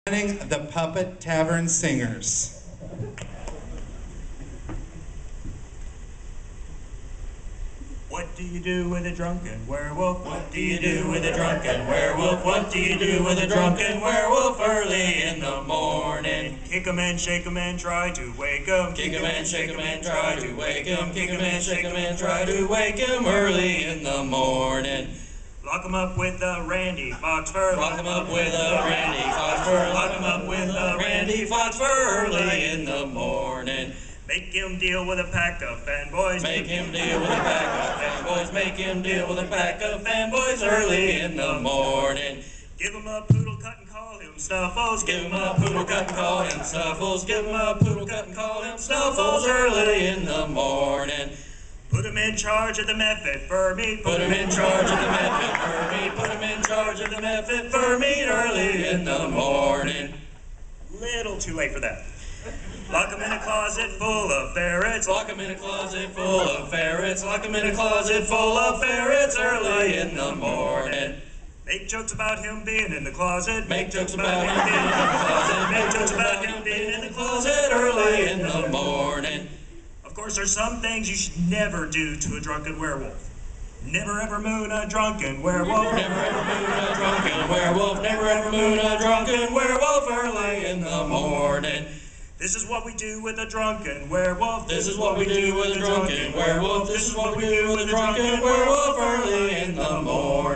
The Puppet Tavern Singers. What do you do with a drunken werewolf? What do you do with a drunken werewolf? What do you do with a drunken werewolf early in the morning? Kick 'em and shake 'em and try to wake 'em. Kick 'em and shake 'em and try to wake 'em. Kick 'em and shake 'em and try to wake 'em early in the morning. Lock 'em up with a Randy Fox fur. Lock 'em up with a Randy Fox fur. Lock 'em up with a Randy Fox fur early in the morning. Make him deal with a pack of fanboys. Make him deal with a pack of fanboys. Make him deal with a pack of fanboys early in the morning. Give him a poodle cut and call him Snuffles. Give him a poodle cut and call him Snuffles. Give him a poodle cut and call him Snuffles early in the morning. Put him in charge of the method for me. Put him in charge of the method for me. Put him in charge of the method for me early in the morning. Little too late for that. Lock him in a closet full of ferrets. Lock him in a closet full of ferrets. Lock him in a closet full of ferrets early in the morning. Make jokes about him being in the closet. Make jokes about him being in the closet. Make jokes about him being in the closet early in the morning. Of course, there's some things you should never do to a drunken werewolf. Never ever moon a drunken werewolf. Never ever moon a drunken werewolf. Never ever moon a drunken werewolf early in the morning. This is what we do with a drunken werewolf. This is what we do with a drunken werewolf. This is what we do with a drunken werewolf early in the morning.